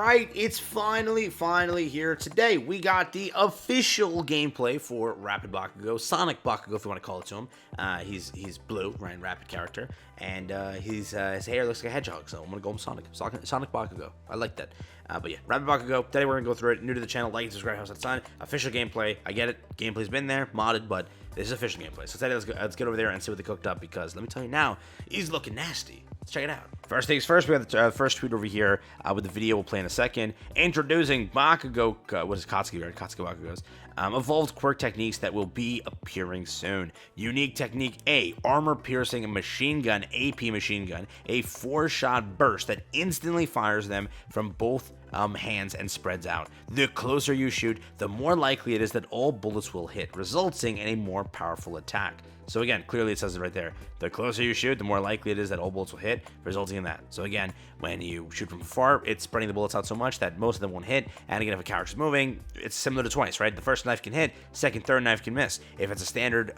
right, it's finally here today. We got the official gameplay for Rapid Bakugo, Sonic Bakugo, if you want to call it to him. He's blue, right? Rapid character, and his hair looks like a hedgehog, so I'm gonna go with Sonic Bakugo. I like that. But yeah, Rapid Bakugo. Today we're gonna go through it. New to the channel, like and subscribe, house that sign. Official gameplay. I get it. Gameplay's been there, modded, but this is official gameplay. So today let's get over there and see what they cooked up, because let me tell you now, he's looking nasty. Let's check it out. First things first, we have the first tweet over here with the video we'll play in a second. Introducing Bakugo, what is Katsuki, right? Katsuki Bakugo's evolved quirk techniques that will be appearing soon. Unique technique A, armor-piercing machine gun, AP machine gun, a 4-shot burst that instantly fires them from both hands and spreads out. The closer you shoot, the more likely it is that all bullets will hit, resulting in a more powerful attack. So again, clearly it says it right there. The closer you shoot, the more likely it is that all bullets will hit, resulting in that. So again, when you shoot from far, it's spreading the bullets out so much that most of them won't hit. And again, if a character's moving, it's similar to Twice, right? The first knife can hit, second, third knife can miss. If it's a standard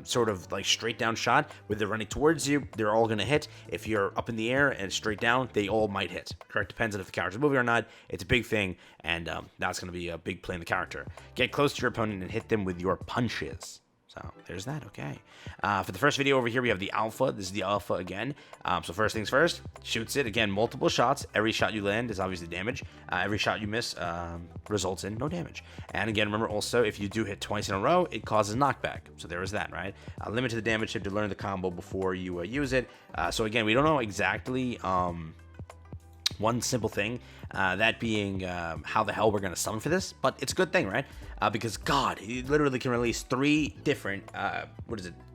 sort of like straight down shot where they're running towards you, they're all gonna hit. If you're up in the air and straight down, they all might hit. Correct? Depends on if the character's moving or not. It's a big thing, and that's gonna be a big play in the character. Get close to your opponent and hit them with your punches. So there's that, okay. For the first video over here, we have the alpha. This is the alpha again. So first things first, shoots it. Again, multiple shots. Every shot you land is obviously damage. Every shot you miss results in no damage. And again, remember also, if you do hit twice in a row, it causes knockback. So there is that, right? Limit to the damage tip to learn the combo before you use it. So again, we don't know exactly one simple thing, that being how the hell we're going to summon for this, but it's a good thing, right? Because God, he literally can release 3 different,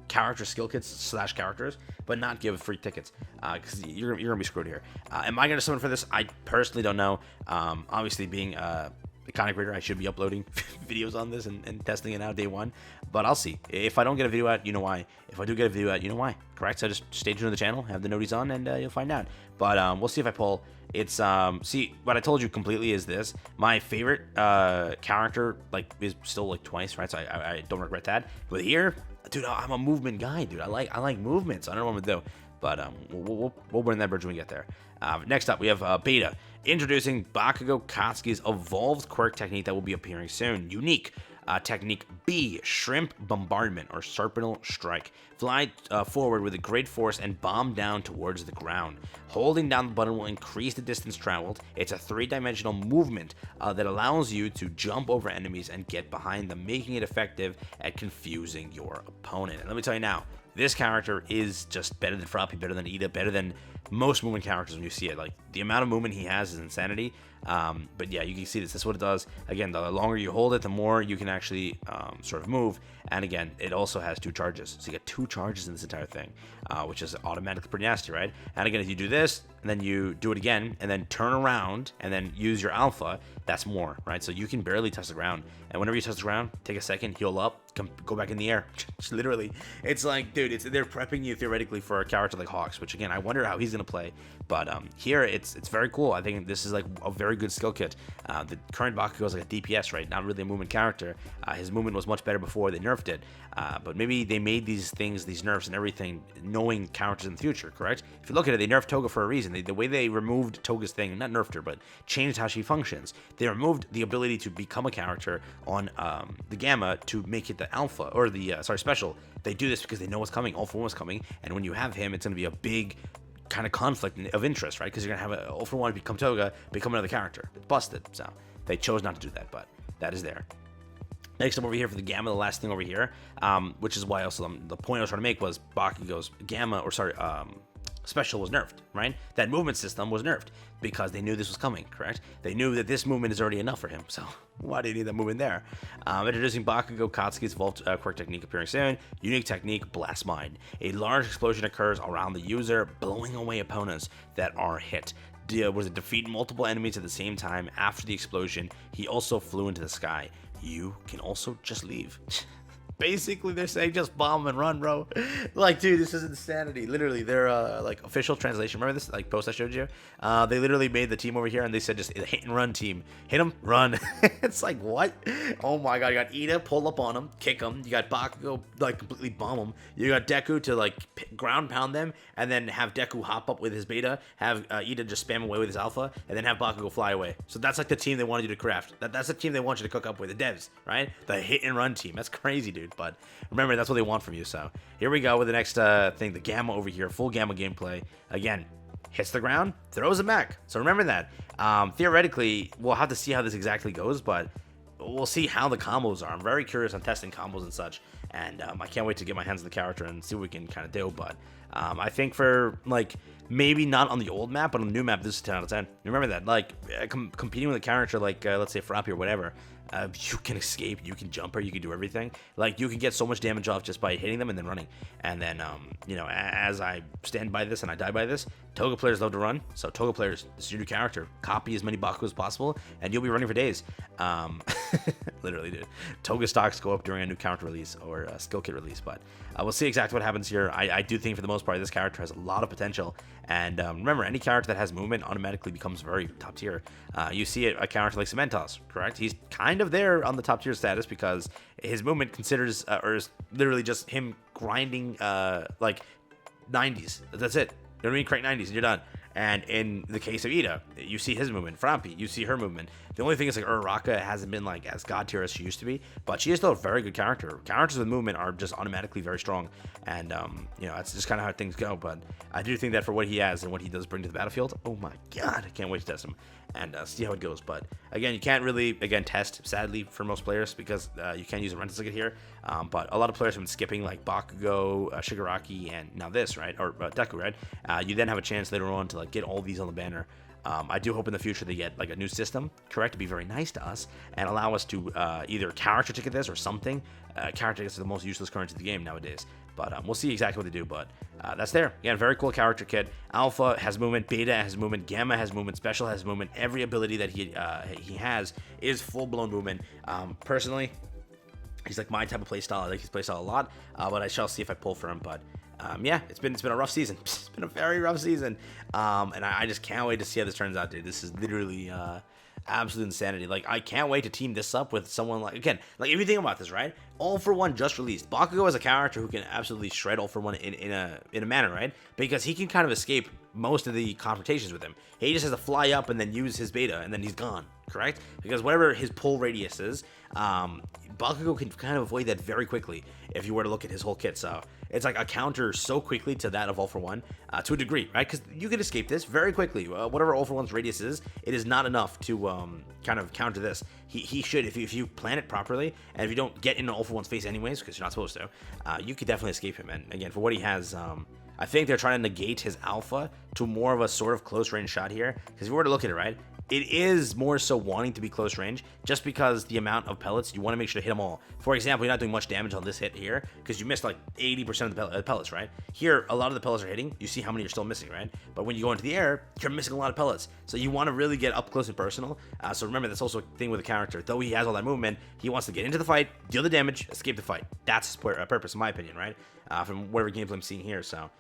character skill kits / characters, but not give free tickets, because you're going to be screwed here. Am I going to summon for this? I personally don't know. Obviously, being a content creator, I should be uploading videos on this and testing it out day one, but I'll see. If I don't get a video out, you know why. If I do get a video out, you know why. Correct? So just stay tuned to the channel, have the noties on, and you'll find out. But we'll see if I pull. It's see, what I told you completely is this. My favorite character is still Twice, right? So I don't regret that. But here, dude, I'm a movement guy, dude. I like movements. I don't know what I'm gonna do, but we'll burn that bridge when we get there. Next up, we have Beta, introducing Bakugo Katsuki's evolved quirk technique that will be appearing soon. Unique technique B, Shrimp Bombardment or Serpental Strike. Fly forward with a great force and bomb down towards the ground. Holding down the button will increase the distance traveled. It's a 3-dimensional movement that allows you to jump over enemies and get behind them, making it effective at confusing your opponent. And let me tell you now, this character is just better than Froppy, better than Ida, better than most movement characters when you see it. Like, the amount of movement he has is insanity. But yeah, you can see this. That's what it does. Again, the longer you hold it, the more you can actually sort of move. And again, it also has 2 charges. So you get 2 charges in this entire thing, which is automatically pretty nasty, right? And again, if you do this, and then you do it again, and then turn around, and then use your alpha, that's more, right? So you can barely touch the ground. And whenever you touch the ground, take a second, heal up, go back in the air. Literally. It's like, dude, they're prepping you theoretically for a character like Hawks, which again, I wonder how he's going to play. But here, it's very cool. I think this is like a very good skill kit. The current Bakugo is like a DPS, right? Not really a movement character. His movement was much better before they nerfed it. But maybe they made these things, these nerfs and everything, knowing characters in the future, correct? If you look at it, they nerfed Toga for a reason. The way they removed Toga's thing, not nerfed her, but changed how she functions. They removed the ability to become a character on the Gamma to make it the Alpha, or the, Special. They do this because they know what's coming. All For One is coming, and when you have him, it's going to be a big kind of conflict of interest, right? Because you're going to have All For One become Toga, become another character. It's busted, so they chose not to do that, but that is there. Next up over here for the Gamma, the last thing over here, which is why also the point I was trying to make was Bakugo's Gamma, Special was nerfed, right? That movement system was nerfed because they knew this was coming, correct? They knew that this movement is already enough for him, so why do you need that movement there? Introducing Bakugo Katsuki's evolved quirk technique appearing soon. Unique technique, Blast Mine. A large explosion occurs around the user, blowing away opponents that are hit. Was it defeat multiple enemies at the same time? After the explosion, he also flew into the sky. You can also just leave. Basically, they're saying just bomb and run, bro. Like, dude, this is insanity. Literally, their like official translation. Remember this like post I showed you? They literally made the team over here, and they said just a hit and run team. Hit him, run. It's like what? Oh my god! You got Ida pull up on him, kick him. You got Bakugo like completely bomb him. You got Deku to like ground pound them, and then have Deku hop up with his beta. Have Ida just spam away with his alpha, and then have Bakugo fly away. So that's like the team they wanted you to craft. That's the team they want you to cook up with. The devs, right? The hit and run team. That's crazy, dude. But remember, that's what they want from you. So here we go with the next thing, the Gamma over here, full Gamma gameplay. Again, hits the ground, throws it back. So remember that. Theoretically, we'll have to see how this exactly goes, but we'll see how the combos are. I'm very curious on testing combos and such, and I can't wait to get my hands on the character and see what we can kind of do. But I think for like maybe not on the old map, but on the new map, this is 10 out of 10. Remember that, like competing with a character like let's say Frappy or whatever. You can escape, you can jump her, you can do everything. Like, you can get so much damage off just by hitting them and then running. And then, you know, as I stand by this and I die by this, Toga players love to run. So Toga players, this is your new character. Copy as many Bakugo as possible, and you'll be running for days. Literally, dude. Toga stocks go up during a new character release or a skill kit release, but we'll see exactly what happens here. I do think for the most part, this character has a lot of potential. And remember, any character that has movement automatically becomes very top tier. You see it, a character like Cementoss, correct? He's kind of there on the top tier status because his movement considers, or is literally just him grinding like 90s. That's it. You know what I mean? Crank 90s and you're done. And in the case of Ida, you see his movement. Frappy, you see her movement. The only thing is like Uraraka hasn't been like as god tier as she used to be, but she is still a very good character. Characters with movement are just automatically very strong, and you know, that's just kind of how things go. But I do think that for what he has and what he does bring to the battlefield, oh my god, I can't wait to test him and see how it goes. But again, you can't really test, sadly, for most players because you can't use a rental ticket here. But a lot of players have been skipping like Bakugo, Shigaraki, and now this, right, or Deku, right? You then have a chance later on to like get all these on the banner. I do hope in the future they get like a new system, correct, to be very nice to us and allow us to either character ticket this or something. Character tickets are the most useless currency in the game nowadays. But we'll see exactly what they do. But that's there. Again, very cool character kit. Alpha has movement, Beta has movement, Gamma has movement, Special has movement. Every ability that he has is full-blown movement. Personally, he's like my type of playstyle. I like his playstyle a lot. But I shall see if I pull for him. But yeah, it's been a rough season. It's been a very rough season. And I just can't wait to see how this turns out, dude. This is literally absolute insanity. Like, I can't wait to team this up with someone like, again, like if you think about this, right? All for One just released. Bakugo is a character who can absolutely shred All for One in a manner, right? Because he can kind of escape most of the confrontations with him. He just has to fly up and then use his beta, and then he's gone, correct? Because whatever his pull radius is, Bakugo can kind of avoid that very quickly if you were to look at his whole kit. So it's like a counter so quickly to that of All for One, to a degree, right? Because you can escape this very quickly. Whatever All for One's radius is, it is not enough to kind of counter this. He should, if you plan it properly, and if you don't get into All for One's face anyways, because you're not supposed to, you could definitely escape him. And again, for what he has, I think they're trying to negate his alpha to more of a sort of close range shot here. Because if you were to look at it, right, it is more so wanting to be close range, just because the amount of pellets, you want to make sure to hit them all. For example, you're not doing much damage on this hit here, because you missed like 80% of the pellets, right? Here, a lot of the pellets are hitting. You see how many you're still missing, right? But when you go into the air, you're missing a lot of pellets. So you want to really get up close and personal. So remember, that's also a thing with the character. Though he has all that movement, he wants to get into the fight, deal the damage, escape the fight. That's his purpose, in my opinion, right? From whatever gameplay I'm seeing here. So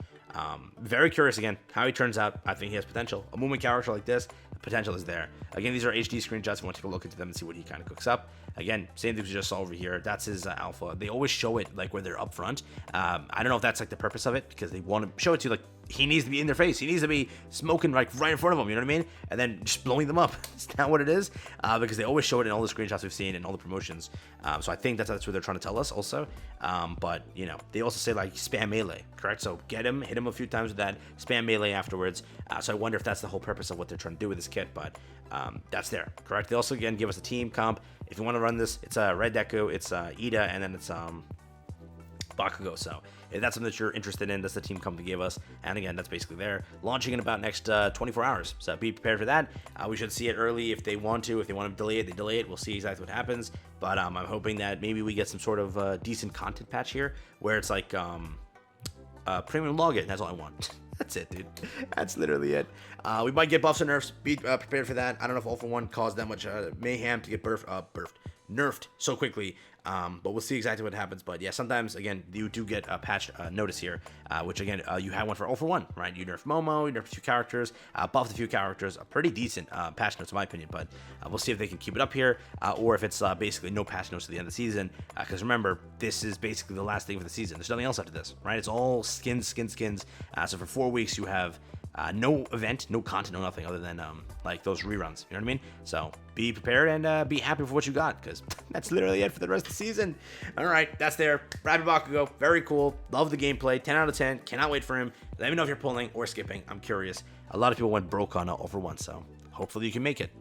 very curious, again, how he turns out. I think he has potential. A movement character like this, the potential is there. Again, these are HD screenshots. If you want to take a look into them and see what he kind of cooks up. Again, same thing we just saw over here. That's his alpha. They always show it like where they're up front. I don't know if that's like the purpose of it, because they want to show it to you like he needs to be in their face. He needs to be smoking like right in front of them, you know what I mean? And then just blowing them up. Is that what it is? Because they always show it in all the screenshots we've seen and all the promotions. So I think that's what they're trying to tell us also. But, you know, they also say like spam melee, correct? So get him, hit him a few times with that, spam melee afterwards. So I wonder if that's the whole purpose of what they're trying to do with this kit. But that's there, correct? They also, again, give us a team comp. If you want to run this, it's Red Deku, it's Ida, and then it's Bakugo. So if that's something that you're interested in, that's the team comp they gave us. And again, that's basically there. Launching in about next 24 hours. So be prepared for that. We should see it early if they want to. If they want to delay it, they delay it. We'll see exactly what happens. But I'm hoping that maybe we get some sort of decent content patch here where it's like premium login. That's all I want. That's it, dude. That's literally it. We might get buffs and nerfs. Be prepared for that. I don't know if All for One caused that much mayhem to get nerfed so quickly. But we'll see exactly what happens. But yeah, sometimes, again, you do get a patch notice here, which, again, you had one for 0 for 1, right? You nerf Momo, you nerf a few characters, buffed a few characters, a pretty decent patch notes, in my opinion. But we'll see if they can keep it up here, or if it's basically no patch notes to the end of the season. Because remember, this is basically the last thing for the season. There's nothing else after this, right? It's all skins, skins, skins. So for 4 weeks, you have no event, no content, no nothing other than like those reruns. You know what I mean? So be prepared and be happy for what you got, because that's literally it for the rest of the season. All right, that's there. Rapid Bakugo, very cool. Love the gameplay. 10 out of 10. Cannot wait for him. Let me know if you're pulling or skipping. I'm curious. A lot of people went broke on 0 for 1, so hopefully you can make it.